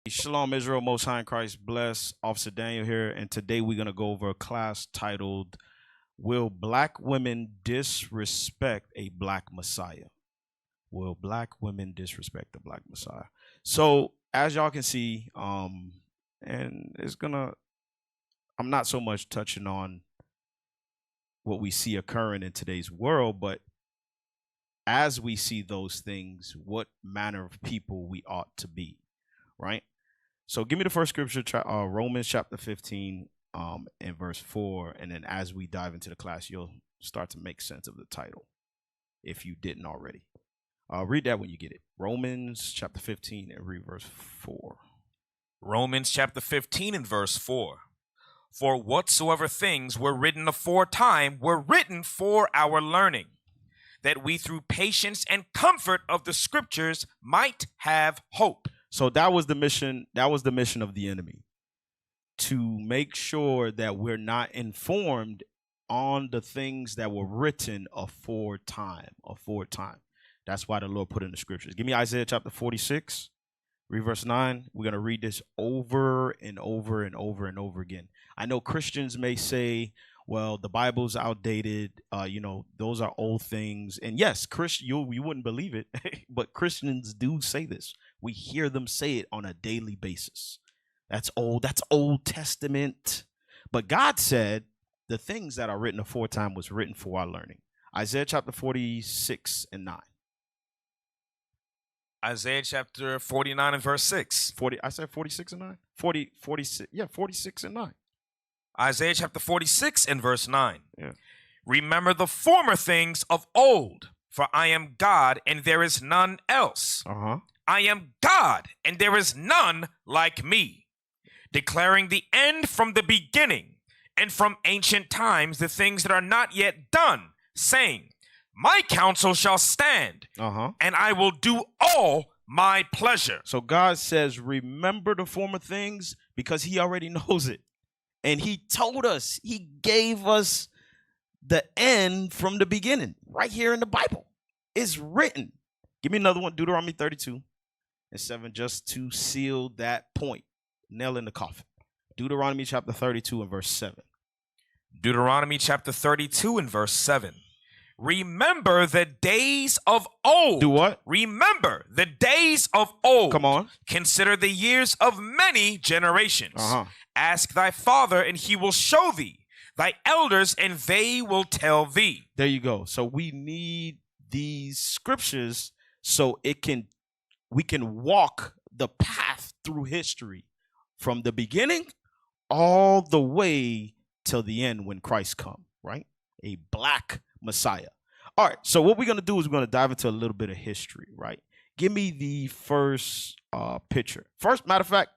Shalom, Israel, Most High in Christ, bless. Officer Daniel here, and today we're going to go over a class titled, Will Black Women Disrespect a Black Messiah? Will Black Women Disrespect the Black Messiah? So, as y'all can see, and I'm not so much touching on what we see occurring in today's world, but as we see those things, what manner of people we ought to be, right? So give me the first scripture, Romans chapter 15 and verse 4. And then as we dive into the class, you'll start to make sense of the title if you didn't already. Read that when you get it. Romans chapter 15 and read verse 4. Romans chapter 15 and verse 4. For whatsoever things were written aforetime were written for our learning, that we through patience and comfort of the scriptures might have hope. So that was the mission. That was the mission of the enemy, to make sure that we're not informed on the things that were written aforetime. That's why the Lord put in the scriptures. Give me Isaiah chapter 46, read verse 9. We're going to read this over and over and over and over again. I know Christians may say, well, the Bible's outdated. Those are old things. And yes, you wouldn't believe it, but Christians do say this. We hear them say it on a daily basis. That's old. That's Old Testament. But God said the things that are written aforetime was written for our learning. Isaiah chapter 46 and 9. Isaiah chapter 49 and verse 6. I said 46 and 9? 46. Yeah, 46 and 9. Isaiah chapter 46 and verse 9. Yeah. Remember the former things of old, for I am God and there is none else. I am God and there is none like me, declaring the end from the beginning and from ancient times the things that are not yet done, saying, my counsel shall stand, and I will do all my pleasure. So God says, remember the former things, because he already knows it. And he told us, he gave us the end from the beginning. Right here in the Bible. It's written. Give me another one, Deuteronomy 32 and 7, just to seal that point. Nail in the coffin. Deuteronomy chapter 32 and verse 7. Deuteronomy chapter 32 and verse 7. Remember the days of old. Do what? Remember the days of old. Come on. Consider the years of many generations. Ask thy father, and he will show thee, thy elders, and they will tell thee. There you go. So we need these scriptures so we can walk the path through history from the beginning all the way till the end when Christ comes, right? A black Messiah. All right, so what we're going to do is we're going to dive into a little bit of history, right? Give me the first picture. Matter of fact,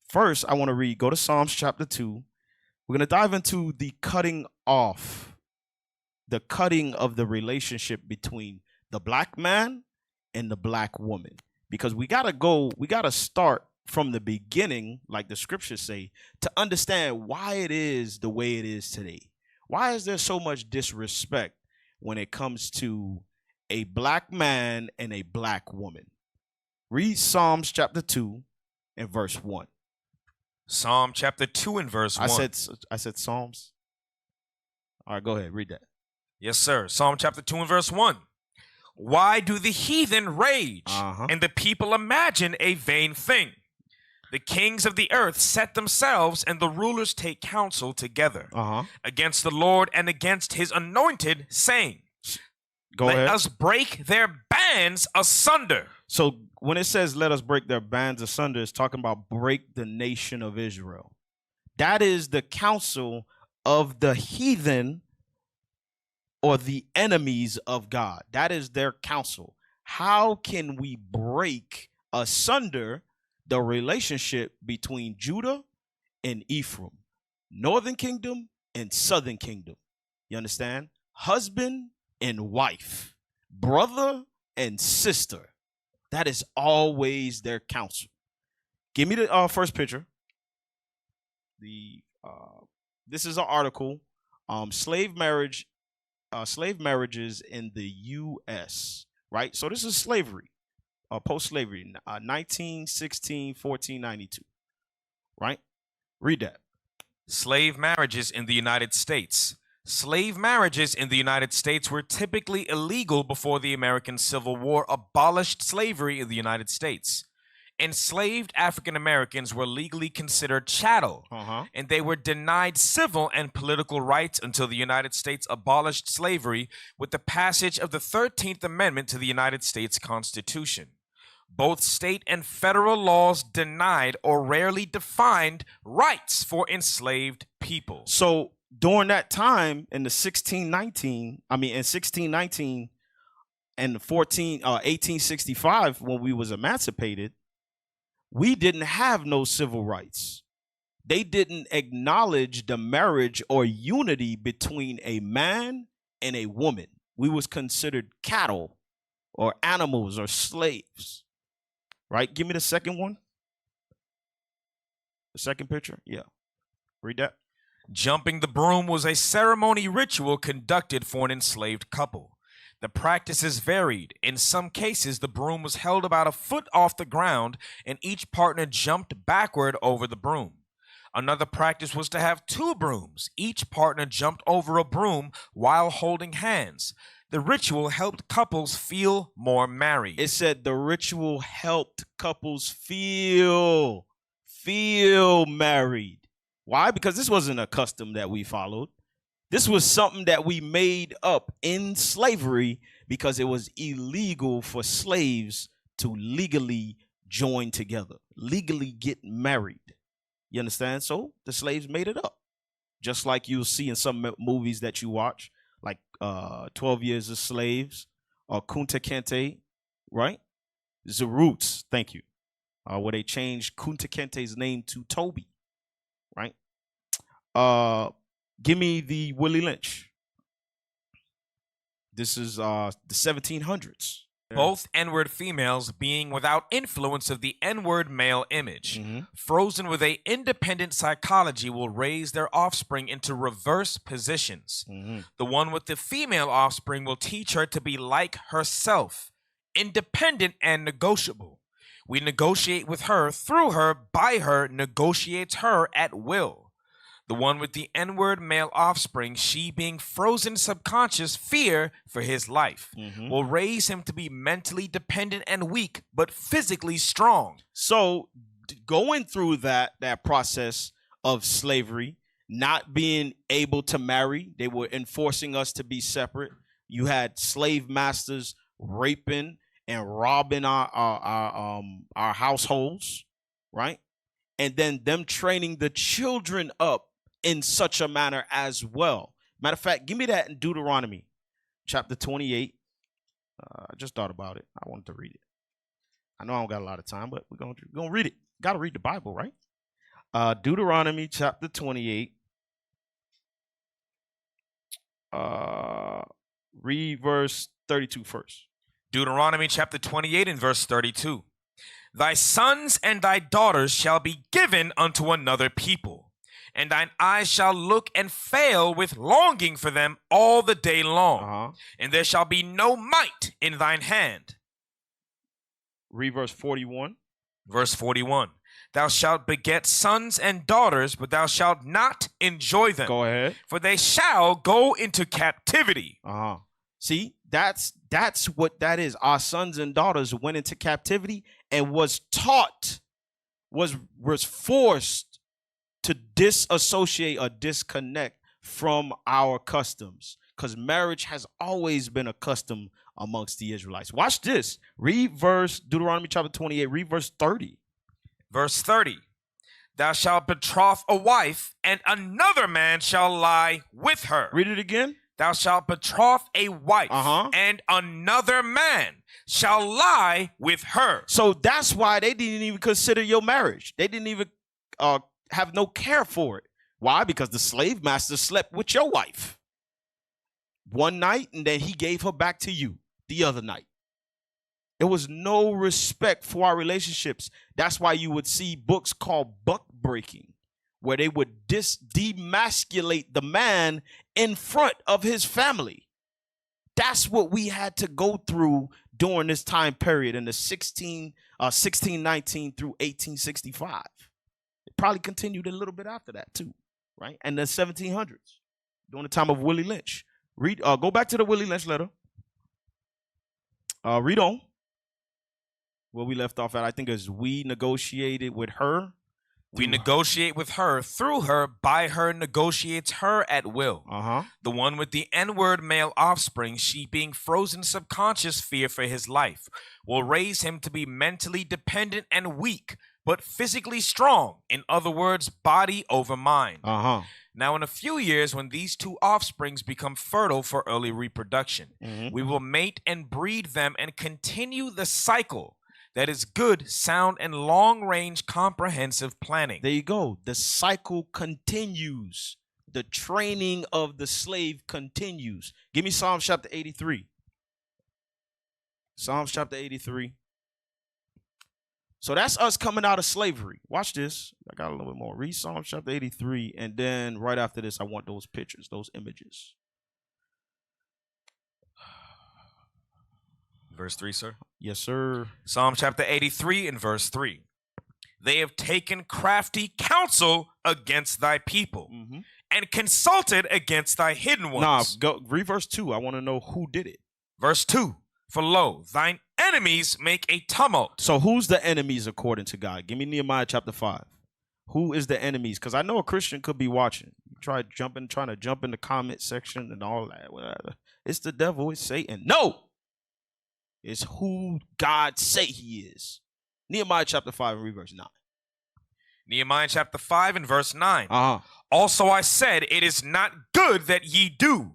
first I want to go to Psalms chapter 2. We're going to dive into the cutting of the relationship between the black man and the black woman. Because we got to start from the beginning, like the scriptures say, to understand why it is the way it is today. Why is there so much disrespect when it comes to a black man and a black woman? Read Psalms chapter 2 and verse 1. Psalm chapter 2 and verse 1. I said Psalms. All right, go ahead. Read that. Yes, sir. Psalm chapter 2 and verse 1. Why do the heathen rage and the people imagine a vain thing? The kings of the earth set themselves, and the rulers take counsel together against the Lord and against his anointed, saying, Let us break their bands asunder. So when it says let us break their bands asunder, it's talking about break the nation of Israel. That is the counsel of the heathen or the enemies of God. That is their counsel. How can we break asunder the relationship between Judah and Ephraim, northern kingdom and southern kingdom? You understand? Husband and wife, brother and sister. That is always their counsel. Give me the first picture. This is an article, slave marriages in the U.S., right? So this is slavery. post-slavery, 1916, 1492. Right? Read that. Slave marriages in the United States. Slave marriages in the United States were typically illegal before the American Civil War abolished slavery in the United States. Enslaved African Americans were legally considered chattel, and they were denied civil and political rights until the United States abolished slavery with the passage of the 13th Amendment to the United States Constitution. Both state and federal laws denied or rarely defined rights for enslaved people. So during that time in 1619 and 1865, when we was emancipated, we didn't have no civil rights. They didn't acknowledge the marriage or unity between a man and a woman. We was considered cattle or animals or slaves. Right? Give me the second one. The second picture. Yeah. Read that. Jumping the broom was a ceremony ritual conducted for an enslaved couple. The practices varied. In some cases, the broom was held about a foot off the ground and each partner jumped backward over the broom. Another practice was to have two brooms. Each partner jumped over a broom while holding hands. The ritual helped couples feel more married. It said the ritual helped couples feel married. Why? Because this wasn't a custom that we followed. This was something that we made up in slavery because it was illegal for slaves to legally join together, legally get married. You understand? So the slaves made it up. Just like you'll see in some movies that you watch, like 12 Years a Slaves or Kunta Kinte, right? The Roots, thank you. Where they changed Kunta Kinte's name to Toby, right? Give me the Willie Lynch. This is the 1700s. Both N-word females being without influence of the N-word male image. Frozen with a independent psychology will raise their offspring into reverse positions. The one with the female offspring will teach her to be like herself, independent and negotiable. We negotiate with her, through her, by her, negotiates her at will. The one with the N-word male offspring, she being frozen subconscious fear for his life, will raise him to be mentally dependent and weak, but physically strong. So going through that process of slavery, not being able to marry, they were enforcing us to be separate. You had slave masters raping and robbing our households, right? And then them training the children up in such a manner as well. Matter of fact, give me that in Deuteronomy chapter 28. I just thought about it. I wanted to read it. I know I don't got a lot of time, but we're going to read it. Got to read the Bible, right? Deuteronomy chapter 28. Read verse 32 first. Deuteronomy chapter 28 and verse 32. Thy sons and thy daughters shall be given unto another people, and thine eyes shall look and fail with longing for them all the day long, and there shall be no might in thine hand. Read verse 41. Verse 41. Thou shalt beget sons and daughters, but thou shalt not enjoy them. Go ahead. For they shall go into captivity. See, that's what that is. Our sons and daughters went into captivity and was taught, was forced to disassociate or disconnect from our customs, because marriage has always been a custom amongst the Israelites. Watch this. Read Deuteronomy chapter 28, read verse 30. Verse 30. Thou shalt betroth a wife, and another man shall lie with her. Read it again. Thou shalt betroth a wife, and another man shall lie with her. So that's why they didn't even consider your marriage. They didn't even have no care for it. Why? Because the slave master slept with your wife one night, and then he gave her back to you the other night. There was no respect for our relationships. That's why you would see books called buck breaking, where they would demasculate the man in front of his family. That's what we had to go through during this time period in the 1619 through 1865. It probably continued a little bit after that too, right? And the 1700s, during the time of Willie Lynch. Go back to the Willie Lynch letter. Read on. Where we left off at, I think, is we negotiated with her. We negotiate with her, through her, by her, negotiates her at will. The one with the N-word male offspring, she being frozen subconscious fear for his life, will raise him to be mentally dependent and weak, but physically strong. In other words, body over mind. Now, in a few years, when these two offsprings become fertile for early reproduction, we will mate and breed them and continue the cycle. That is good, sound, and long-range comprehensive planning. There you go. The cycle continues. The training of the slave continues. Give me Psalms chapter 83. Psalms chapter 83. So that's us coming out of slavery. Watch this. I got a little bit more. Read Psalms chapter 83, and then right after this, I want those pictures, those images. Verse 3, sir? Yes, sir. Psalm chapter 83 and verse 3. They have taken crafty counsel against thy people and consulted against thy hidden ones. Go read verse 2. I want to know who did it. Verse 2. For lo, thine enemies make a tumult. So who's the enemies according to God? Give me Nehemiah chapter 5. Who is the enemies? Because I know a Christian could be watching. Trying to jump in the comment section and all that. Whatever. It's the devil. It's Satan. No! It's who God say he is. Nehemiah chapter 5 and read verse 9. Nehemiah chapter 5 and verse 9. Also I said, it is not good that ye do.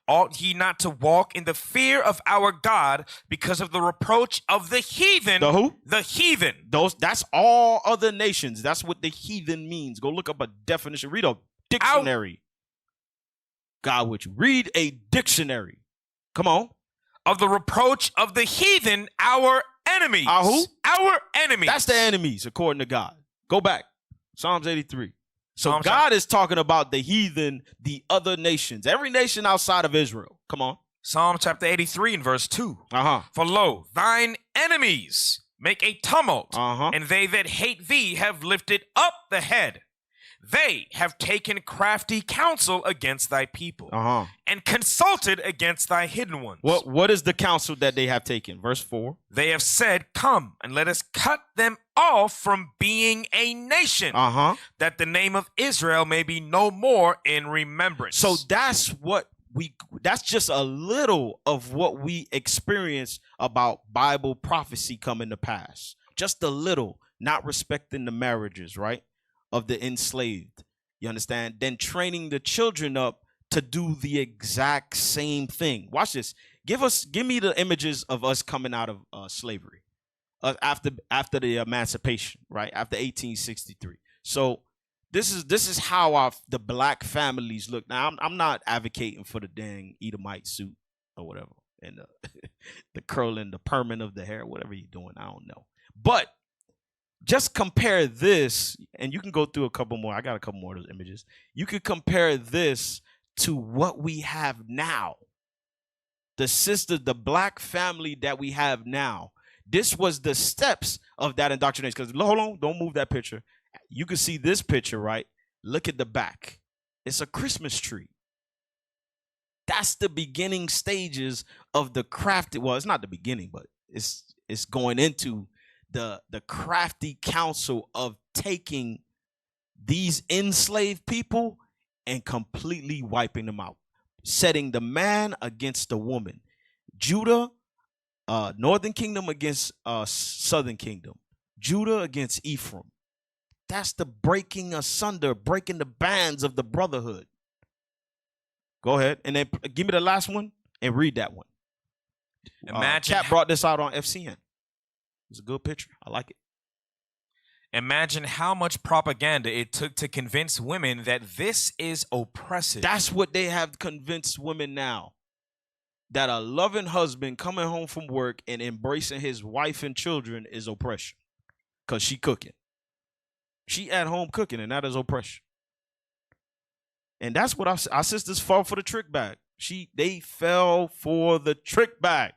Ought ye not to walk in the fear of our God because of the reproach of the heathen? The who? The heathen. That's all other nations. That's what the heathen means. Go look up a definition. Read a dictionary. God, would you read a dictionary? Come on. Of the reproach of the heathen, our enemies. Our who? Our enemies. That's the enemies, according to God. Go back. Psalms 83. So God is talking about the heathen, the other nations, every nation outside of Israel. Come on. Psalm chapter 83 and verse 2. For lo, thine enemies make a tumult, and they that hate thee have lifted up the head. They have taken crafty counsel against thy people and consulted against thy hidden ones. What is the counsel that they have taken? Verse 4. They have said, come and let us cut them off from being a nation, that the name of Israel may be no more in remembrance. So that's just a little of what we experience about Bible prophecy coming to pass. Just a little, not respecting the marriages, right? Of the enslaved, you understand? Then training the children up to do the exact same thing. Watch this. Give me the images of us coming out of slavery after the emancipation, right? After 1863. So this is how the black families look. Now I'm not advocating for the dang Edomite suit or whatever, and the curling, the perming of the hair, whatever you're doing. I don't know, but just compare this, and you can go through a couple more. I got a couple more of those images. You could compare this to what we have now. The black family that we have now. This was the steps of that indoctrination. Because hold on, don't move that picture. You can see this picture, right? Look at the back. It's a Christmas tree. That's the beginning stages of the crafty. Well, it's not the beginning, but it's going into the crafty counsel of taking these enslaved people and completely wiping them out, setting the man against the woman, Judah, northern kingdom against southern kingdom, Judah against Ephraim. That's the breaking asunder, breaking the bands of the brotherhood. Go ahead and then give me the last one and read that one. Imagine Cat brought this out on FCN. It's a good picture. I like it. Imagine how much propaganda it took to convince women that this is oppressive. That's what they have convinced women now. That a loving husband coming home from work and embracing his wife and children is oppression. Because she cooking. She at home cooking, and that is oppression. And that's what our sisters fall for the trick bag. They fell for the trick bag.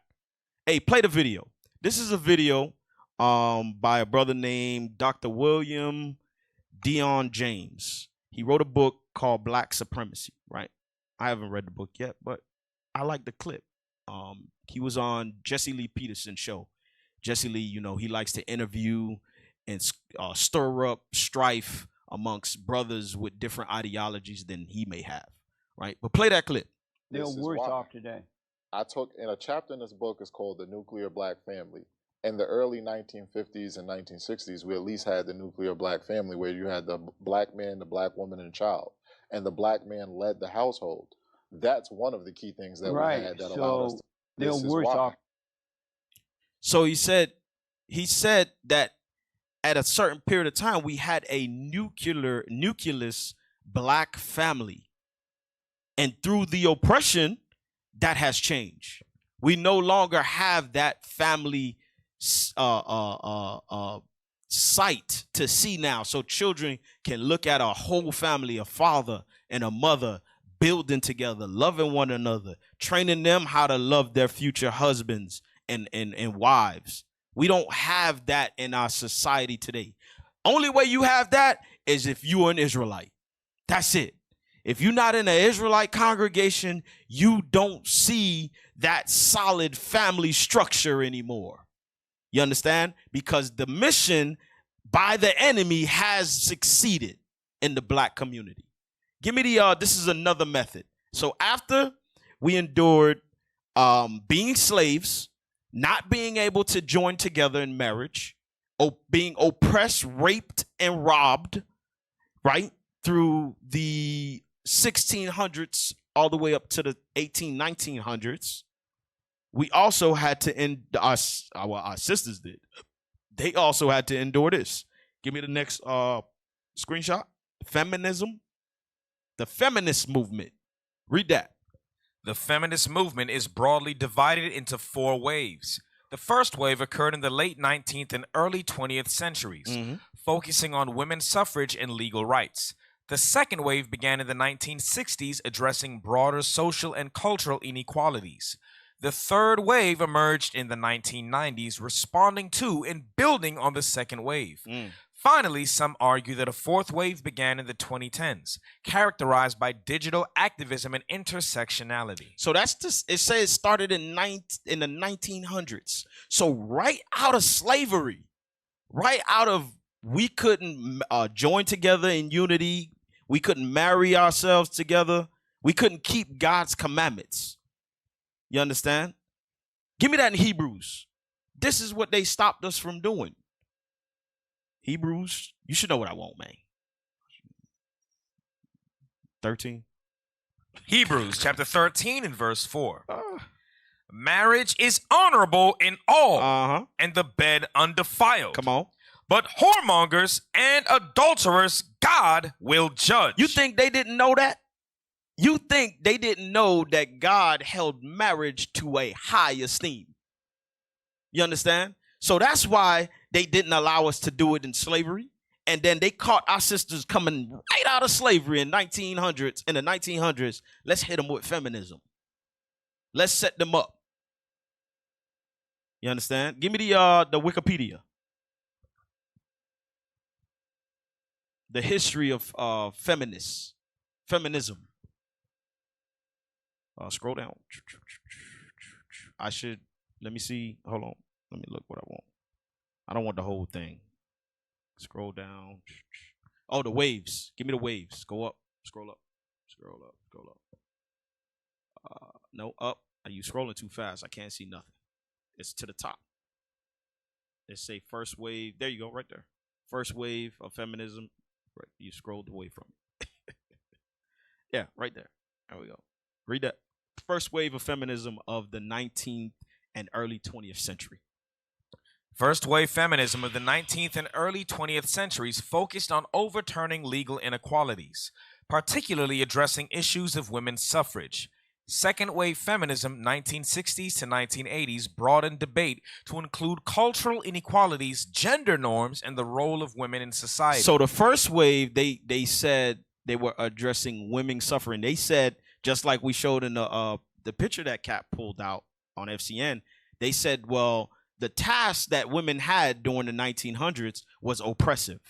Hey, play the video. This is a video by a brother named Dr. William Dion James. He wrote a book called Black Supremacy, right? I haven't read the book yet, but I like the clip. He was on Jesse Lee Peterson's show. Jesse Lee, you know, he likes to interview and stir up strife amongst brothers with different ideologies than he may have, right? But play that clip. They're worse off today. I took in a chapter in this book is called The Nuclear Black Family. In the early 1950s and 1960s, we at least had the nuclear black family where you had the black man, the black woman, and child. And the black man led the household. That's one of the key things that we had that allowed us to. They're worse off. So he said that at a certain period of time, we had a nucleus black family. And through the oppression, that has changed. We no longer have that family sight to see now. So children can look at a whole family, a father and a mother building together, loving one another, training them how to love their future husbands and wives. We don't have that in our society today. Only way you have that is if you're an Israelite. That's it. If you're not in an Israelite congregation, you don't see that solid family structure anymore. You understand? Because the mission by the enemy has succeeded in the black community. Give me this is another method. So after we endured being slaves, not being able to join together in marriage, being oppressed, raped, and robbed, right, through the 1600s all the way up to the 1900s, we also had to end, our sisters did. They also had to endure this. Give me the next screenshot. Feminism. The feminist movement. Read that. The feminist movement is broadly divided into 4 waves. The first wave occurred in the late 19th and early 20th centuries, focusing on women's suffrage and legal rights. The second wave began in the 1960s, addressing broader social and cultural inequalities. The third wave emerged in the 1990s, responding to and building on the second wave. Finally, some argue that a fourth wave began in the 2010s, characterized by digital activism and intersectionality. So that's just, it says it started in the 1900s. So right out of slavery, right out of, we couldn't join together in unity, we couldn't marry ourselves together, we couldn't keep God's commandments. You understand? Give me that in Hebrews. This is what they stopped us from doing. Hebrews, you should know what I want, man. 13. Hebrews chapter 13 and verse 4. Marriage is honorable in all, and the bed undefiled. Come on. But whoremongers and adulterers God will judge. You think they didn't know that? You think they didn't know that God held marriage to a high esteem? You understand? So that's why they didn't allow us to do it in slavery. And then they caught our sisters coming right out of slavery in the 1900s. Let's hit them with feminism. Let's set them up. You understand? Give me the Wikipedia. The history of feminism. Scroll down. Let me see. Hold on. Let me look what I want. I don't want the whole thing. Scroll down. Oh, the waves. Give me the waves. Go up. Scroll up. Scroll up. Scroll up. No, up. Are you scrolling too fast? I can't see nothing. It's to the top. Let's say first wave. There you go, right there. First wave of feminism. Right. You scrolled away from it. Yeah, right there. There we go. Read that. First wave of feminism of the 19th and early 20th century. First wave feminism of the 19th and early 20th centuries focused on overturning legal inequalities, particularly addressing issues of women's suffrage. Second wave feminism, 1960s to 1980s, broadened debate to include cultural inequalities, gender norms, and the role of women in society. So the first wave, they said they were addressing women's suffering. They said, just like we showed in the picture that Cap pulled out on FCN, They said, well, the task that women had during the 1900s was oppressive.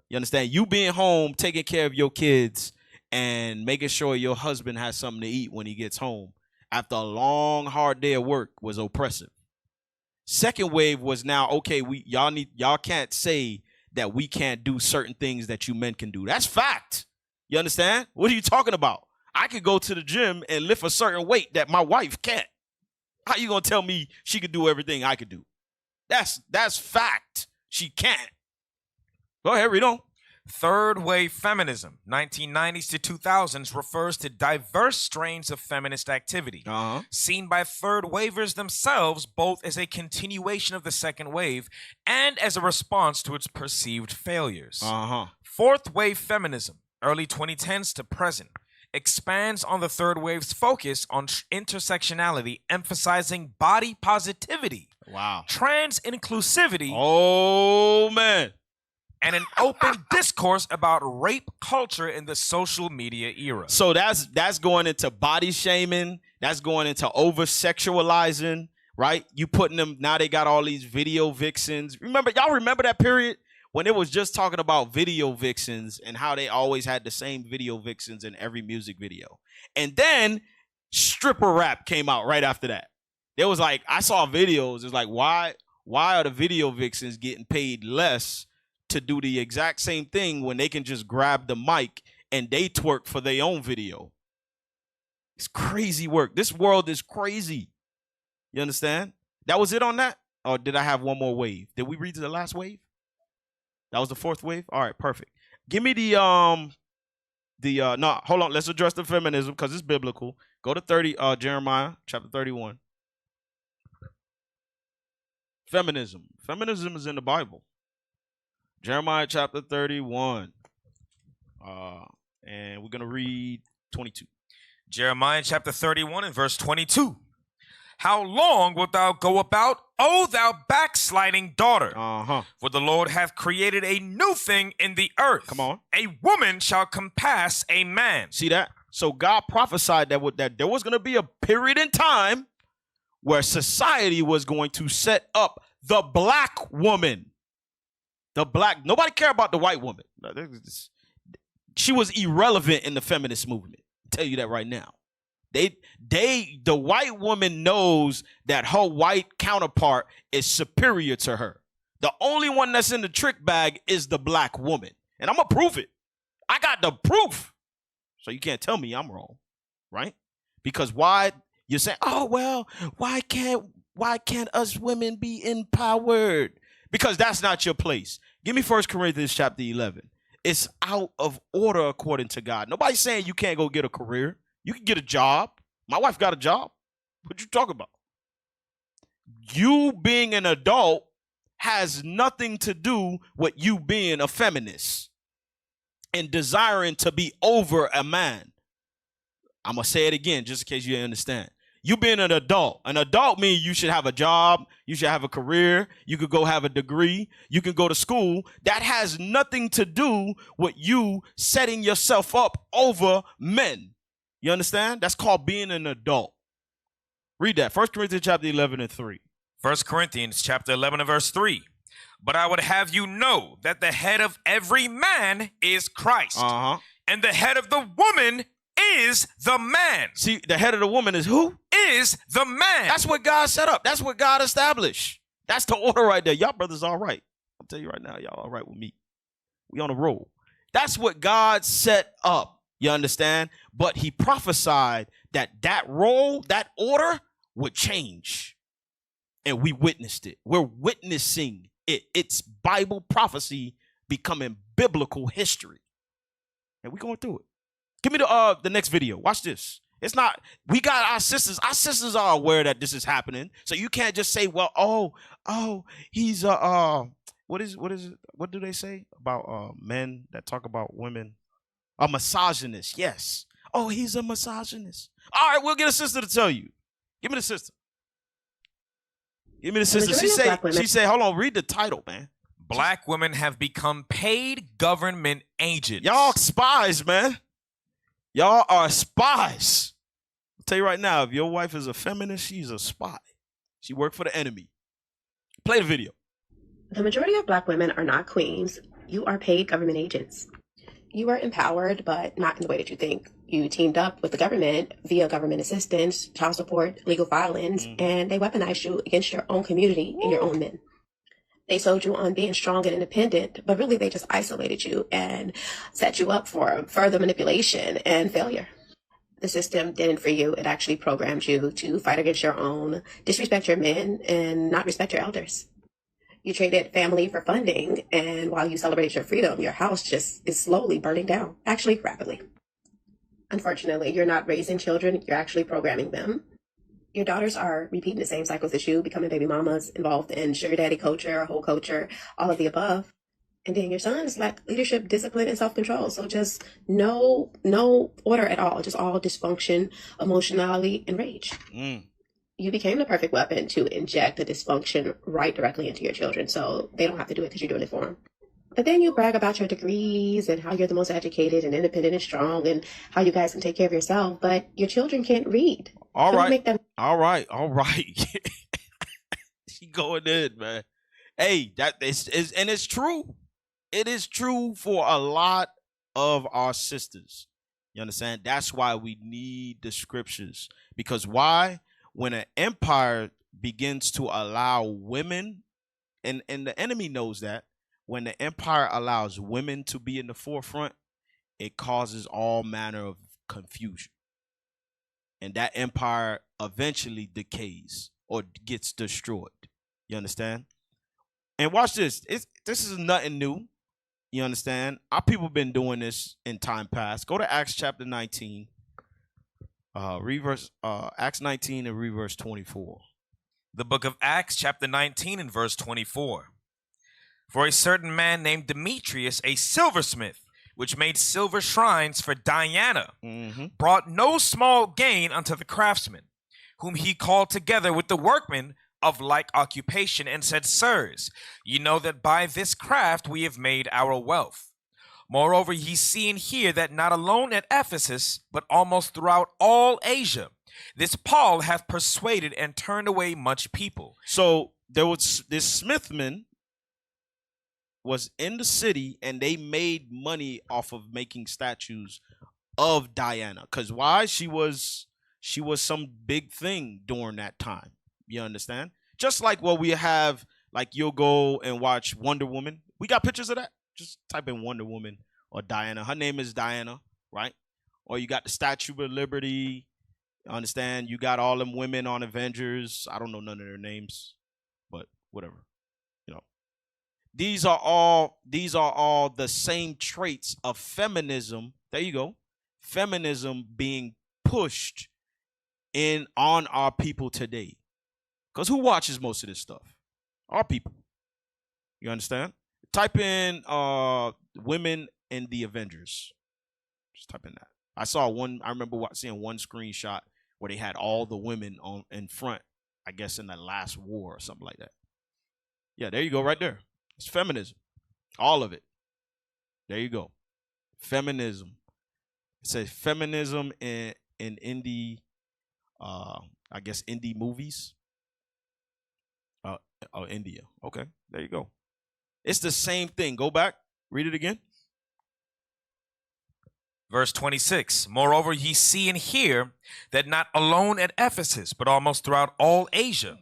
You understand? You being home, taking care of your kids, and making sure your husband has something to eat when he gets home after a long, hard day of work was oppressive. Second wave was now, okay, y'all can't say that we can't do certain things that you men can do. That's fact. You understand? What are you talking about? I could go to the gym and lift a certain weight that my wife can't. How you gonna tell me she could do everything I could do? That's fact. She can't. Go ahead, read on. Third wave feminism, 1990s to 2000s, refers to diverse strains of feminist activity, seen by third wavers themselves both as a continuation of the second wave and as a response to its perceived failures. Fourth wave feminism, early 2010s to present, expands on the third wave's focus on intersectionality, emphasizing body positivity, trans inclusivity, and an open discourse about rape culture in the social media era. So that's going into body shaming. That's going into over-sexualizing, right? You putting them, now they got all these video vixens. Y'all remember that period when it was just talking about video vixens and how they always had the same video vixens in every music video. And then stripper rap came out right after that. There was like, I saw videos. It's like, why are the video vixens getting paid less to do the exact same thing when they can just grab the mic and they twerk for their own video? It's crazy work. This world is crazy. You understand? That was it on that? Or did I have one more wave? Did we read the last wave? That was the fourth wave? All right, perfect. Give me no, hold on. Let's address the feminism because it's biblical. Go to Jeremiah chapter 31. Feminism. Feminism is in the Bible. Jeremiah chapter 31. And we're going to read 22. Jeremiah chapter 31 and verse 22. How long wilt thou go about, O thou backsliding daughter? For the Lord hath created a new thing in the earth. Come on. A woman shall compass a man. See that? So God prophesied that there was going to be a period in time where society was going to set up the black woman. Nobody cared about the white woman. She was irrelevant in the feminist movement. I'll tell you that right now. The white woman knows that her white counterpart is superior to her. The only one that's in the trick bag is the black woman. And I'm going to prove it. I got the proof. So you can't tell me I'm wrong, right? Because why you're saying, oh, well, why can't us women be empowered? Because that's not your place. Give me 1 Corinthians chapter 11. It's out of order according to God. Nobody's saying you can't go get a career. You can get a job. My wife got a job. What you talking about? You being an adult has nothing to do with you being a feminist and desiring to be over a man. I'm going to say it again just in case you didn't understand. You being an adult. An adult means you should have a job. You should have a career. You could go have a degree. You can go to school. That has nothing to do with you setting yourself up over men. You understand? That's called being an adult. Read that. 1 Corinthians chapter 11 and 3. 1 Corinthians chapter 11 and verse 3. But I would have you know that the head of every man is Christ. And the head of the woman is the man. See, the head of the woman is who? Is the man. That's what God set up. That's what God established. That's the order right there. Y'all brothers all right. I'll tell you right now, y'all all right with me. We on a roll. That's what God set up. You understand? But he prophesied that role, that order would change. And we witnessed it. We're witnessing it. It's Bible prophecy becoming biblical history. And we're going through it. Give me the next video. Watch this. It's not, we got our sisters. Our sisters are aware that this is happening. So you can't just say, well, he's what is it? What do they say about men that talk about women? A misogynist, yes. Oh, he's a misogynist. All right, we'll get a sister to tell you. Give me the sister. Give me the sister. She say, hold on, read the title, man. Black women have become paid government agents. Y'all spies, man. Y'all are spies. I'll tell you right now, if your wife is a feminist, she's a spy. She worked for the enemy. Play the video. The majority of Black women are not queens. You are paid government agents. You are empowered, but not in the way that you think. You teamed up with the government via government assistance, child support, legal violence, and they weaponized you against your own community and your own men. They sold you on being strong and independent, but really they just isolated you and set you up for further manipulation and failure. The system didn't free you. It actually programmed you to fight against your own, disrespect your men, and not respect your elders. You traded family for funding, and while you celebrate your freedom, your house just is slowly burning down, actually rapidly. Unfortunately, you're not raising children, you're actually programming them. Your daughters are repeating the same cycles as you, becoming baby mamas, involved in sugar daddy culture, whole culture, all of the above. And then your sons lack leadership, discipline, and self-control. So just no order at all, just all dysfunction, emotionality, and rage. You became the perfect weapon to inject the dysfunction right directly into your children, so they don't have to do it because you're doing it for them. But then you brag about your degrees and how you're the most educated and independent and strong and how you guys can take care of yourself, but your children can't read. All right. She going in, man. Hey, that is and it's true. It is true for a lot of our sisters. You understand? That's why we need the scriptures. Because why? When an empire begins to allow women, and the enemy knows that, when the empire allows women to be in the forefront, it causes all manner of confusion. And that empire eventually decays or gets destroyed. You understand? And watch this. This is nothing new. You understand? Our people been doing this in time past. Go to Acts chapter 19. Acts 19 and read verse 24. The book of Acts, chapter 19 and verse 24. For a certain man named Demetrius, a silversmith, which made silver shrines for Diana, brought no small gain unto the craftsmen, whom he called together with the workmen of like occupation, and said, Sirs, ye know that by this craft we have made our wealth. Moreover, ye see and hear that not alone at Ephesus, but almost throughout all Asia, this Paul hath persuaded and turned away much people. So there was this smithman was in the city, and they made money off of making statues of Diana. Because why? She was some big thing during that time. You understand? Just like what we have, like you'll go and watch Wonder Woman. We got pictures of that. Just type in Wonder Woman or Diana. Her name is Diana, right? Or you got the Statue of Liberty. Understand? You got all them women on Avengers. I don't know none of their names, but whatever. You know, these are all the same traits of feminism. There you go. Feminism being pushed on our people today. Because who watches most of this stuff? Our people. You understand? Type in women in the Avengers. Just type in that. I remember seeing one screenshot where they had all the women in front, I guess in the last war or something like that. Yeah, there you go, right there. It's feminism. All of it. There you go. Feminism. It says feminism in indie, I guess indie movies. India. Okay, there you go. It's the same thing. Go back. Read it again. Verse 26. Moreover, ye see and hear that not alone at Ephesus, but almost throughout all Asia,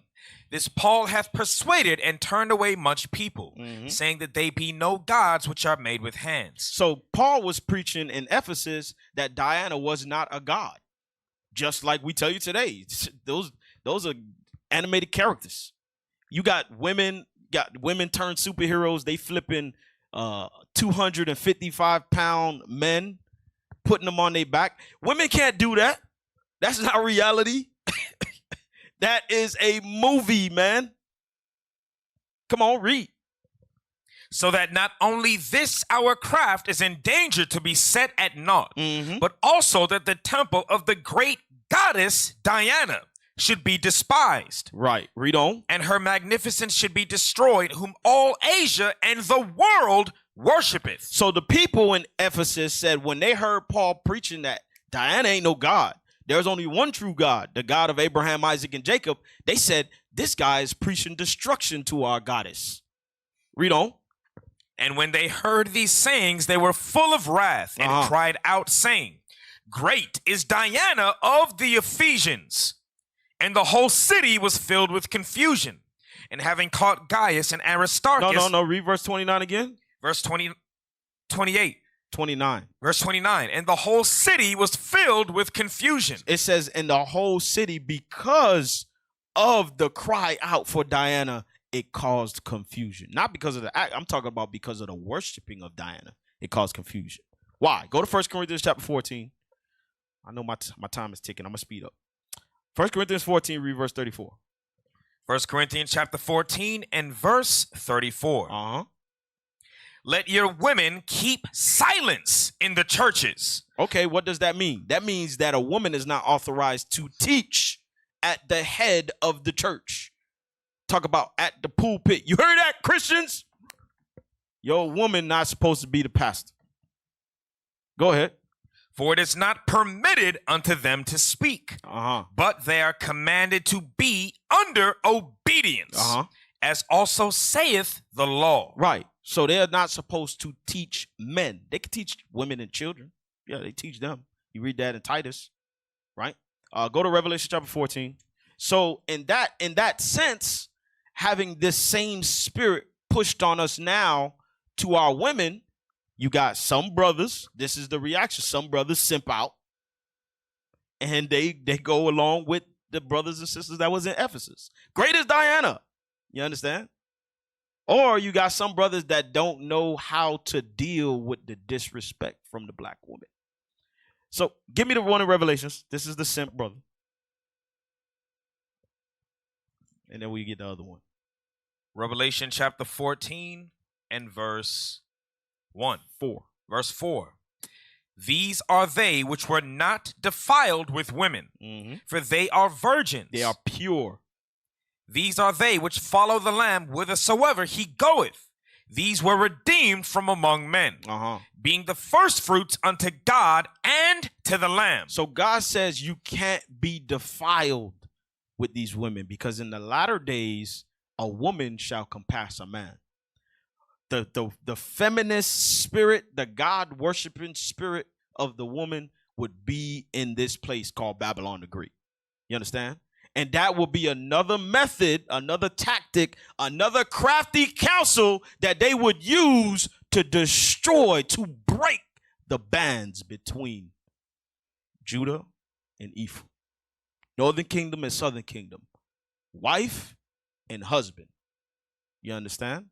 this Paul hath persuaded and turned away much people, saying that they be no gods which are made with hands. So Paul was preaching in Ephesus that Diana was not a god. Just like we tell you today. Those are animated characters. You got women turned superheroes. They flipping 255-pound men, putting them on their back. Women can't do that. That's not reality. That is a movie, man. Come on, read. So that not only this our craft is in danger to be set at naught, but also that the temple of the great goddess Diana should be despised. Right. Read on. And her magnificence should be destroyed, whom all Asia and the world worshipeth. So the people in Ephesus said when they heard Paul preaching that Diana ain't no god, there's only one true God, the God of Abraham, Isaac, and Jacob, they said this guy is preaching destruction to our goddess. Read on. And when they heard these sayings, they were full of wrath and cried out, saying, Great is Diana of the Ephesians. And the whole city was filled with confusion. And having caught Gaius and Aristarchus... No. Read verse 29 again. Verse 28. 29. Verse 29. And the whole city was filled with confusion. It says, in the whole city, because of the cry out for Diana, it caused confusion. Not because of the act. I'm talking about because of the worshiping of Diana. It caused confusion. Why? Go to 1 Corinthians chapter 14. I know my time is ticking. I'm going to speed up. 1 Corinthians 14, read verse 34. 1 Corinthians chapter 14 and verse 34. Let your women keep silence in the churches. Okay, what does that mean? That means that a woman is not authorized to teach at the head of the church. Talk about at the pulpit. You heard that, Christians? Your woman not supposed to be the pastor. Go ahead. For it is not permitted unto them to speak, but they are commanded to be under obedience, as also saith the law. Right. So they're not supposed to teach men. They can teach women and children. Yeah, they teach them. You read that in Titus, right? Go to Revelation chapter 14. So in that sense, having this same spirit pushed on us now to our women, you got some brothers, this is the reaction, some brothers simp out, and they go along with the brothers and sisters that was in Ephesus. Great is Diana. You understand? Or you got some brothers that don't know how to deal with the disrespect from the black woman. So give me the one in Revelations. This is the simp brother. And then we get the other one. Revelation chapter 14 and verse 4. Verse 4. These are they which were not defiled with women, for they are virgins. They are pure. These are they which follow the Lamb whithersoever he goeth. These were redeemed from among men, being the firstfruits unto God and to the Lamb. So God says you can't be defiled with these women, because in the latter days, a woman shall compass a man. The feminist spirit, the God-worshiping spirit of the woman would be in this place called Babylon the Great. You understand? And that will be another method, another tactic, another crafty counsel that they would use to destroy, to break the bands between Judah and Ephraim. Northern kingdom and southern kingdom. Wife and husband. You understand?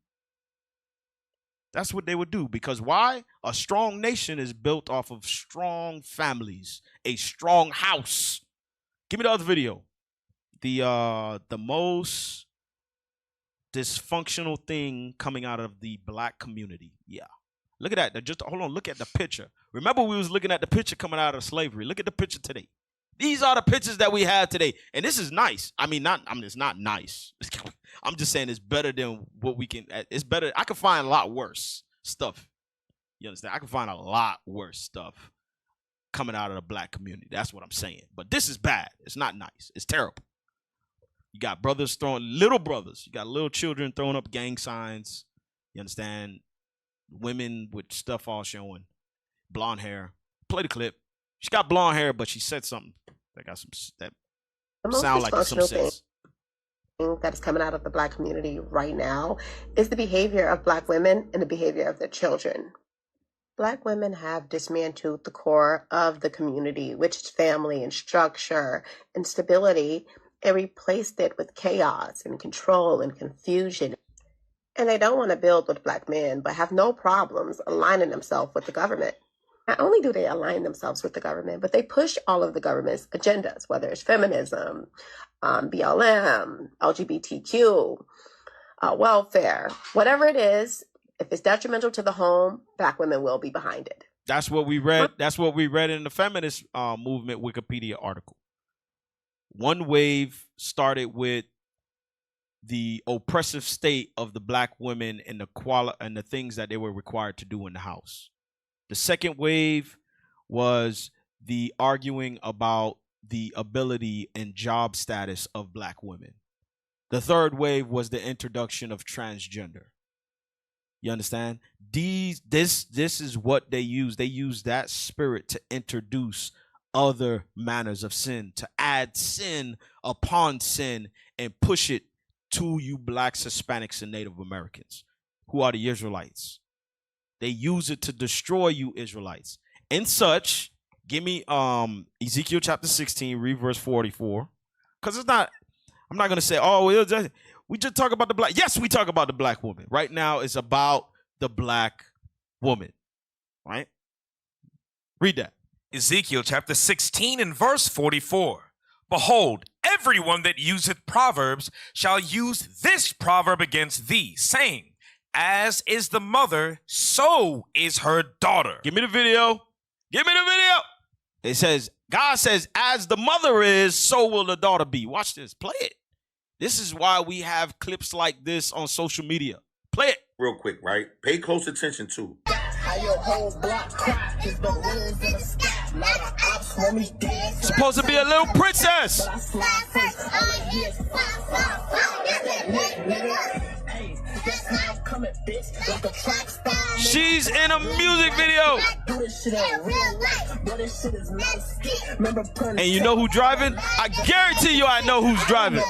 That's what they would do. Because why? A strong nation is built off of strong families. A strong house. Give me the other video. The most dysfunctional thing coming out of the black community. Yeah. Look at that. Just hold on. Look at the picture. Remember we was looking at the picture coming out of slavery. Look at the picture today. These are the pictures that we have today. And this is nice. It's not nice. I'm just saying it's better than what we can. It's better. I can find a lot worse stuff. You understand? I can find a lot worse stuff coming out of the black community. That's what I'm saying. But this is bad. It's not nice. It's terrible. You got brothers little brothers. You got little children throwing up gang signs. You understand? Women with stuff all showing. Blonde hair. Play the clip. She got blonde hair, but she said something that got that sound like some sense. That is coming out of the black community right now is the behavior of black women and the behavior of their children. Black women have dismantled the core of the community, which is family and structure and stability, and replaced it with chaos and control and confusion. And they don't want to build with black men, but have no problems aligning themselves with the government. Not only do they align themselves with the government, but they push all of the government's agendas, whether it's feminism, BLM, LGBTQ, welfare, whatever it is. If it's detrimental to the home, black women will be behind it. That's what we read. That's what we read in the feminist movement Wikipedia article. One wave started with the oppressive state of the black women and the things that they were required to do in the house. The second wave was the arguing about the ability and job status of black women. The third wave was the introduction of transgender. You understand? This is what they use. They use that spirit to introduce other manners of sin, to add sin upon sin and push it to you blacks, Hispanics, and Native Americans, who are the Israelites. They use it to destroy you Israelites. And such, give me Ezekiel chapter 16, read verse 44. Because I'm not going to say, oh, we just talk about the black. Yes, we talk about the black woman. Right now, it's about the black woman. Right? Read that. Ezekiel chapter 16 and verse 44. Behold, everyone that useth proverbs shall use this proverb against thee, saying, as is the mother, so is her daughter. Give me the video. Give me the video. It says, God says, as the mother is, so will the daughter be. Watch this. Play it. This is why we have clips like this on social media. Play it. Real quick, right? Pay close attention to. Supposed to be a little princess. She's in a music video. And you know who driving? I guarantee you I know who's driving.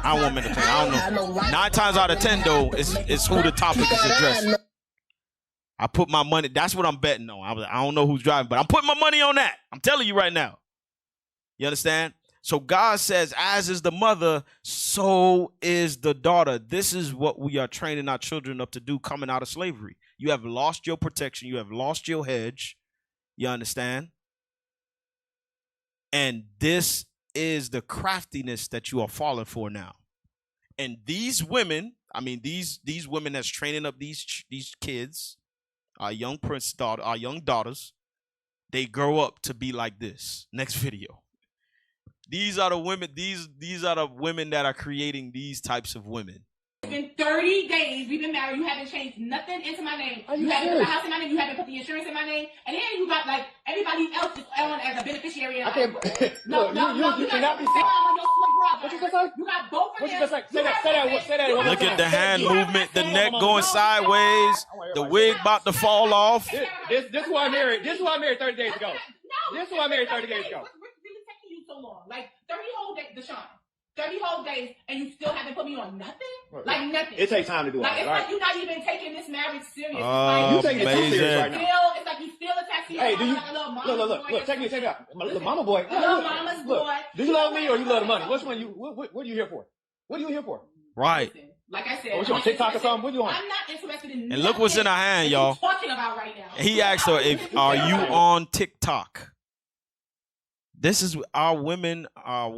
I don't want me to tell you. I don't know. 9 times out of 10, though, it's who the topic is addressed. I put my money. That's what I'm betting on. I don't know who's driving, but I'm putting my money on that. I'm telling you right now. You understand? So God says, as is the mother, so is the daughter. This is what we are training our children up to do coming out of slavery. You have lost your protection. You have lost your hedge. You understand? And this is the craftiness that you are falling for now. And these women, I mean, these women that's training up these kids, our young our young daughters, they grow up to be like this. Next video. These are the women. These are the women that are creating these types of women. It's been 30 days we've been married. You haven't changed nothing into my name. You haven't put the house in my name. You haven't put the insurance in my name. And then you got like everybody else is on as a beneficiary. I can't. No, you cannot be sick. What you just say? You got both of them. What you just say? Say that. Look at the hand movement, the neck going sideways, the wig about to fall off. This is who I married. This is who I married 30 days ago. This is who I married 30 days ago. What's really taking you so long? Like 30 whole days, Deshaun. 30 whole days, and you still haven't put me on nothing? Like nothing. It takes time to do all that. It's right? Like you're not even taking this marriage serious. You taking it too serious right now. It's like you still attached to your hey, do you, like a little mama look, check me out. Little mama boy. Little mama's boy. Do you love me or you love the money? Which one what are you here for? What are you here for? Right. Listen, like I said, what you on TikTok or something? What you on? I'm not interested in and look what's in her hand, y'all. Talking about right now. He asked her, are you on TikTok? This is our women are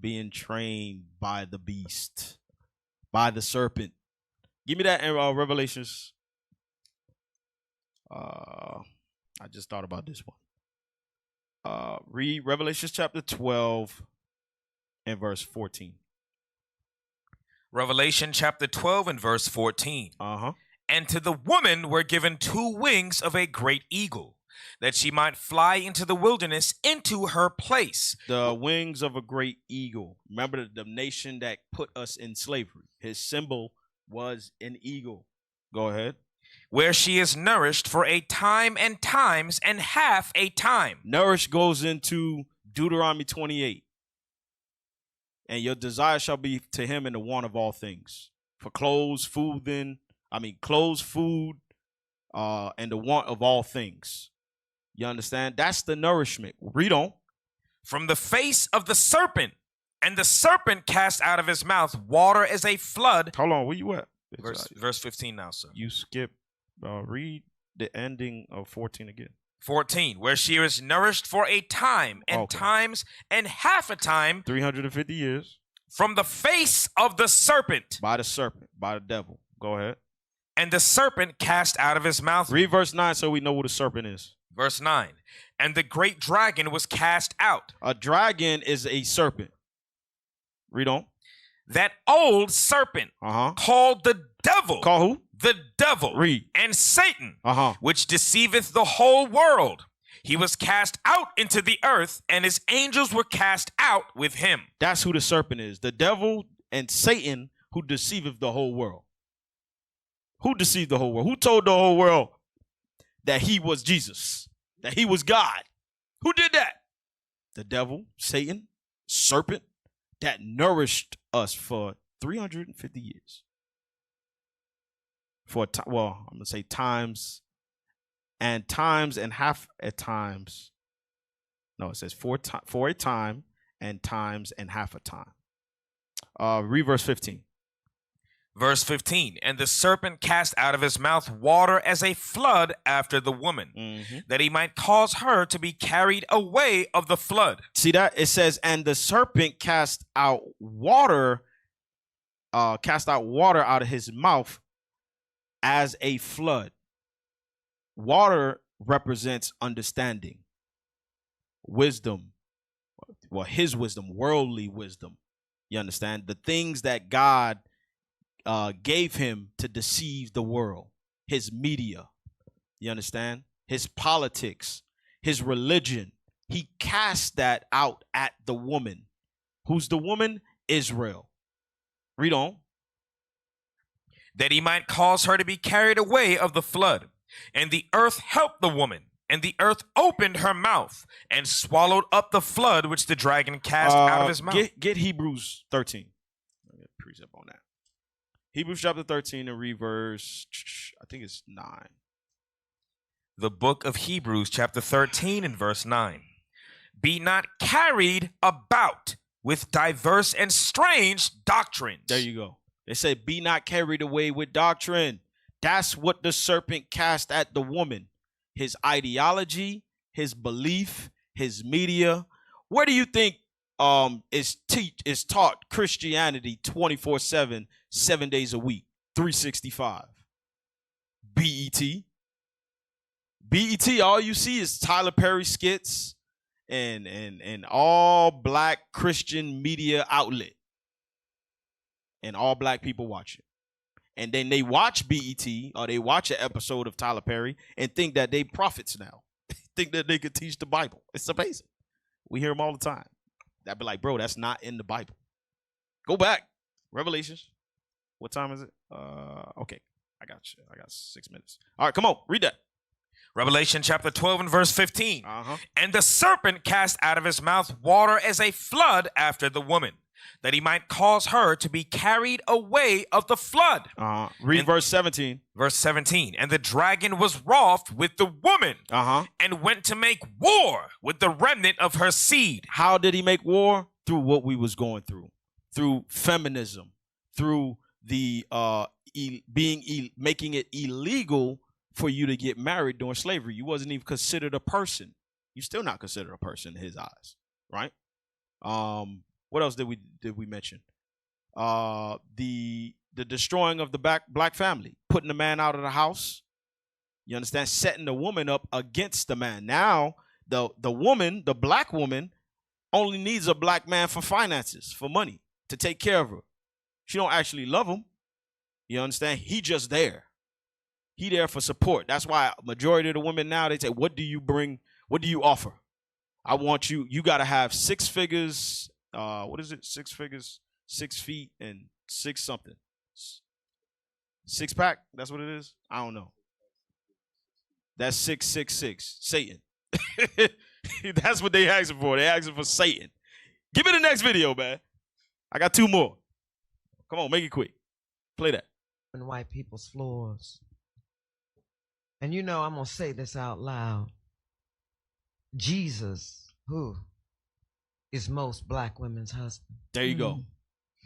being trained by the beast, by the serpent. Give me that in Revelations. I just thought about this one. Read Revelations chapter 12 and verse 14. Revelation chapter 12 and verse 14. And to the woman were given 2 wings of a great eagle, that she might fly into the wilderness, into her place. The wings of a great eagle. Remember the nation that put us in slavery. His symbol was an eagle. Go ahead. Where she is nourished for a time and times and half a time. Nourish goes into Deuteronomy 28. And your desire shall be to him in the want of all things. For clothes, food, and the want of all things. You understand? That's the nourishment. Read on. From the face of the serpent, and the serpent cast out of his mouth water as a flood. Hold on, where you at? Verse 15 now, sir. You skip. Read the ending of 14 again. 14, where she is nourished for a time and times and half a time. 350 years. From the face of the serpent. By the serpent, by the devil. Go ahead. And the serpent cast out of his mouth. Read verse 9 so we know what a serpent is. Verse 9. And the great dragon was cast out. A dragon is a serpent. Read on. That old serpent called the devil. Call who? The devil. Read. And Satan, which deceiveth the whole world. He was cast out into the earth, and his angels were cast out with him. That's who the serpent is. The devil and Satan, who deceiveth the whole world. Who deceived the whole world? Who told the whole world that he was Jesus, that he was God? Who did that? The devil, Satan, serpent, that nourished us for 350 years. I'm going to say times and half at times. No, it says for a time and times and half a time. Read verse 15. Verse 15, and the serpent cast out of his mouth water as a flood after the woman, that he might cause her to be carried away of the flood. See that? It says, and the serpent cast out water out of his mouth as a flood. Water represents understanding, wisdom, well, his wisdom, worldly wisdom. You understand? The things that God gave him to deceive the world, his media, you understand? His politics, his religion. He cast that out at the woman. Who's the woman? Israel. Read on. That he might cause her to be carried away of the flood. And the earth helped the woman, and the earth opened her mouth and swallowed up the flood which the dragon cast out of his mouth. Get Hebrews 13. I'll get a precept on that. Hebrews chapter 13 and read verse, I think it's 9. The book of Hebrews chapter 13 and verse 9. Be not carried about with diverse and strange doctrines. There you go. They say, be not carried away with doctrine. That's what the serpent cast at the woman. His ideology, his belief, his media. Where do you think is taught Christianity 24/7, 7 days a week, 365? BET. BET, all you see is Tyler Perry skits and all black Christian media outlet. And all black people watch it. And then they watch BET or they watch an episode of Tyler Perry and think that they prophets now. Think that they could teach the Bible. It's amazing. We hear them all the time. That'd be like, bro, that's not in the Bible. Go back. Revelations. What time is it? Okay. I got you. I got 6 minutes. All right, come on. Read that. Revelation chapter 12 and verse 15. And the serpent cast out of his mouth water as a flood after the woman, that he might cause her to be carried away of the flood. Read verse 17. Verse 17. And the dragon was wroth with the woman and went to make war with the remnant of her seed. How did he make war? Through what we was going through. Through feminism. Through the making it illegal for you to get married during slavery. You wasn't even considered a person. You're still not considered a person in his eyes. Right? What else did we mention? The destroying of the black family, putting the man out of the house. You understand? Setting the woman up against the man. Now the woman, the black woman, only needs a black man for finances, for money, to take care of her. She don't actually love him. You understand? He just there. He there for support. That's why a majority of the women now, they say, what do you bring? What do you offer? I want you got to have 6 figures. What is it? 6 figures, 6 feet, and 6 something. 6 pack? That's what it is? I don't know. That's 666. Satan. That's what they asking for. They asking for Satan. Give me the next video, man. I got 2 more. Come on, make it quick. Play that. On white people's floors. And you know, I'm going to say this out loud. Jesus, who is most black women's husband. There you go.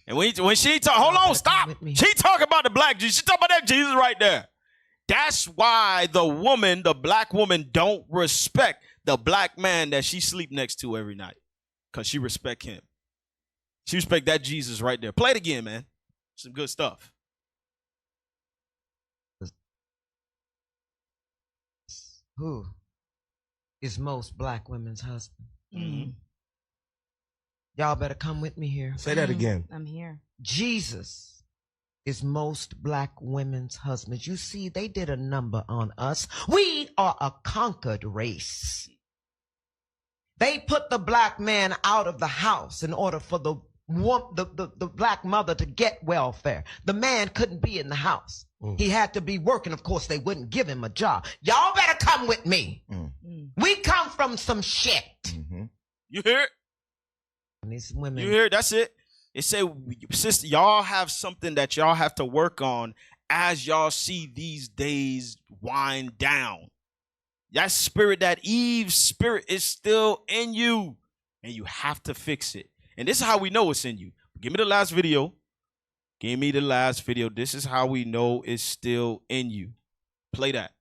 And when she talk, hold on, stop. She talking about the black Jesus. She talking about that Jesus right there. That's why the black woman don't respect the black man that she sleep next to every night. Because she respect him. She respect that Jesus right there. Play it again, man. Some good stuff. Who is most black women's husband? Y'all better come with me here. Say that again. I'm here. Jesus is most black women's husbands. You see, they did a number on us. We are a conquered race. They put the black man out of the house in order for the black mother to get welfare. The man couldn't be in the house. He had to be working. Of course, they wouldn't give him a job. Y'all better come with me. We come from some shit. You hear it? These women. You hear it? That's it. It say, sister, y'all have something that y'all have to work on as y'all see these days wind down. That spirit, that Eve spirit is still in you, and you have to fix it. And this is how we know it's in you. Give me the last video. Give me the last video. This is how we know it's still in you. Play that.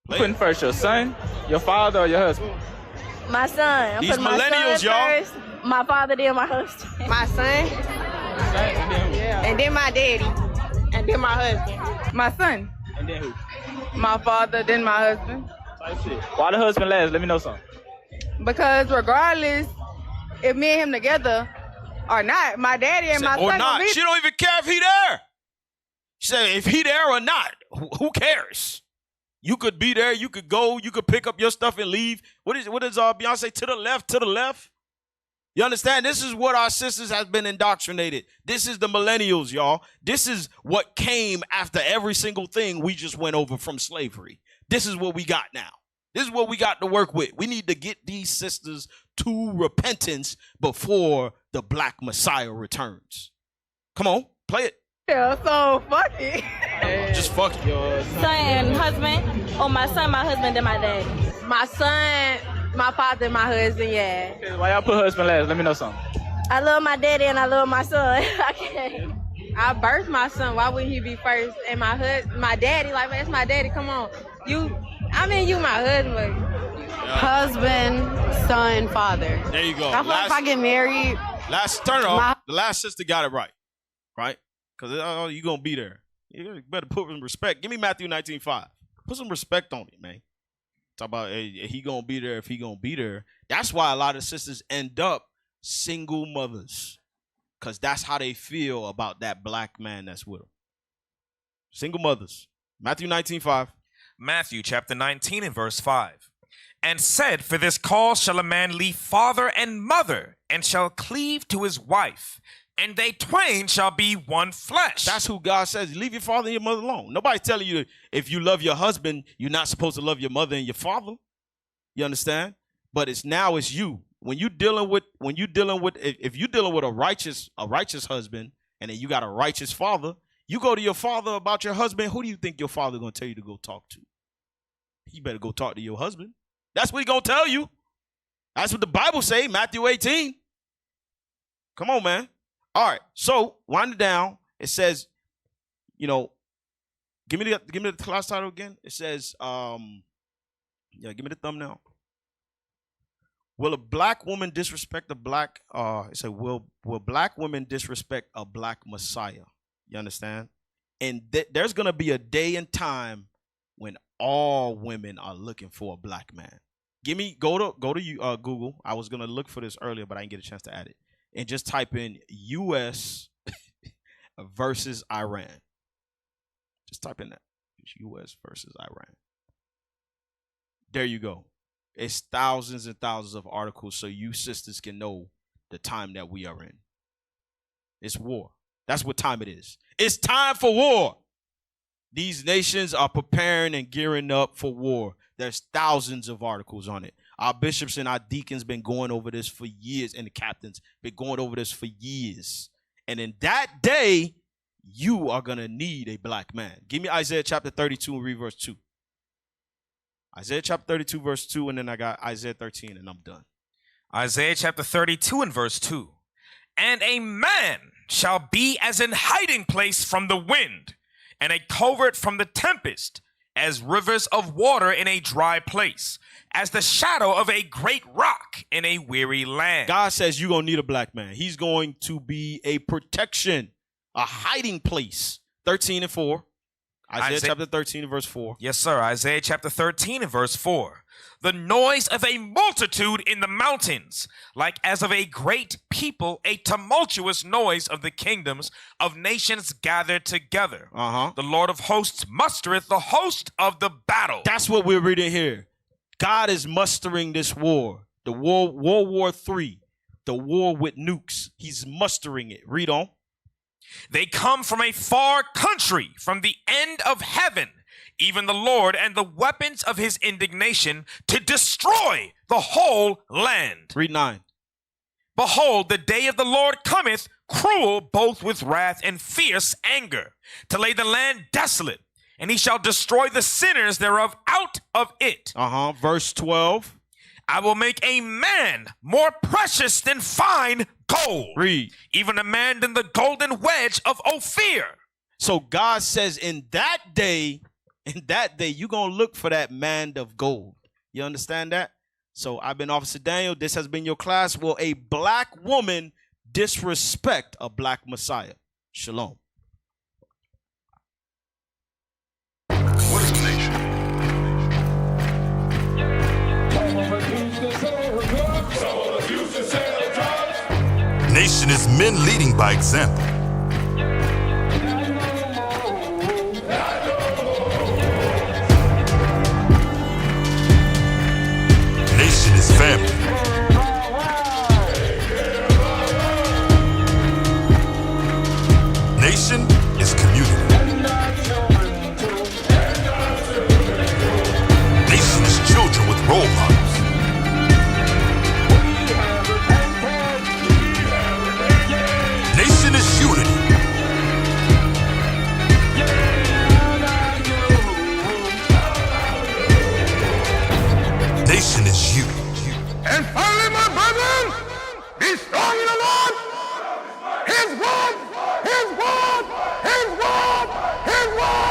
You putting first your son, your father, or your husband? My son. These millennials, y'all. First, my father, then my husband. My son, and then my daddy, and then my husband. My son. And then who? My father, then my husband. Why the husband last? Let me know something. Because regardless, if me and him together or not, my daddy and my son or not, she don't even care if he there. She said, if he there or not, who cares? You could be there, you could go, you could pick up your stuff and leave. What is Beyonce? To the left, to the left. You understand? This is what our sisters have been indoctrinated. This is the millennials, y'all. This is what came after every single thing we just went over from slavery. This is what we got now. This is what we got to work with. We need to get these sisters to repentance before the black Messiah returns. Come on, play it. Yeah, so fuck it. Just fuck it. Son and husband. Oh, my son, my husband, then my dad. My son, my father, my husband, yeah. Okay, why y'all put husband last? Let me know something. I love my daddy and I love my son. I can't. I birthed my son. Why wouldn't he be first? And my daddy, like, that's my daddy. Come on. You my husband. Husband, son, father. There you go. I feel like if I get married. Turn it off. The last sister got it right. Right? Because you're going to be there. You better put some respect. Give me Matthew 19:5. Put some respect on it, man. Talk about he going to be there if he going to be there. That's why a lot of sisters end up single mothers. Because that's how they feel about that black man that's with them. Single mothers. Matthew 19:5. Matthew chapter 19 and verse 5. And said, for this cause shall a man leave father and mother, and shall cleave to his wife, and they twain shall be one flesh. That's who God says. Leave your father and your mother alone. Nobody's telling you that if you love your husband, you're not supposed to love your mother and your father. You understand? But it's you. If you're dealing with a righteous husband, and then you got a righteous father, you go to your father about your husband. Who do you think your father going to tell you to go talk to? You better go talk to your husband. That's what he going to tell you. That's what the Bible say, Matthew 18. Come on, man. All right. So, wind it down. It says, give me the class title again. It says, give me the thumbnail. Will a black woman disrespect a black, it said, will black women disrespect a black Messiah? You understand? And there's going to be a day and time when all women are looking for a black man. Go to Google. I was going to look for this earlier, but I didn't get a chance to add it. And just type in U.S. versus Iran. Just type in that. U.S. versus Iran. There you go. It's thousands and thousands of articles so you sisters can know the time that we are in. It's war. That's what time it is. It's time for war. These nations are preparing and gearing up for war. There's thousands of articles on it. Our bishops and our deacons been going over this for years, and the captains been going over this for years. And in that day, you are going to need a black man. Give me Isaiah chapter 32 and read verse 2. Isaiah chapter 32 verse 2, and then I got Isaiah 13, and I'm done. Isaiah chapter 32 and verse 2. And a man shall be as an hiding place from the wind, and a covert from the tempest, as rivers of water in a dry place, as the shadow of a great rock in a weary land. God says you're going to need a black man. He's going to be a protection, a hiding place. 13 and 4. Isaiah chapter 13 and verse 4. Yes, sir. Isaiah chapter 13 and verse 4. The noise of a multitude in the mountains, like as of a great people, a tumultuous noise of the kingdoms of nations gathered together. The Lord of hosts mustereth the host of the battle. That's what we're reading here. God is mustering this war. The World War III. The war with nukes. He's mustering it. Read on. They come from a far country, from the end of heaven, even the Lord and the weapons of his indignation, to destroy the whole land. Read 9. Behold, the day of the Lord cometh, cruel both with wrath and fierce anger, to lay the land desolate, and he shall destroy the sinners thereof out of it. Verse 12. I will make a man more precious than fine gold. Read. Even a man than the golden wedge of Ophir. So God says in that day, you're going to look for that man of gold. You understand that? So I've been Officer Daniel. This has been your class. Will a black woman disrespect a black Messiah? Shalom. What is a nation? Nation is men leading by example. Nation is family. Nation is community. Nation is children with role models. Nation is unity. Nation is you. And finally, my brethren, be strong in the Lord. His word, his word, his word, his word.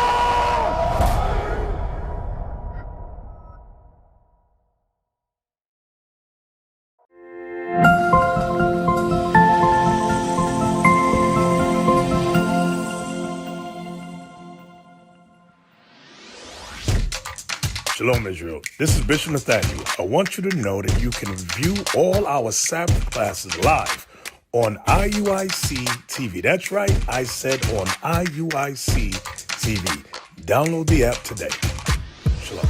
Shalom, Israel. This is Bishop Nathaniel. I want you to know that you can view all our Sabbath classes live on IUIC TV. That's right, I said on IUIC TV. Download the app today. Shalom.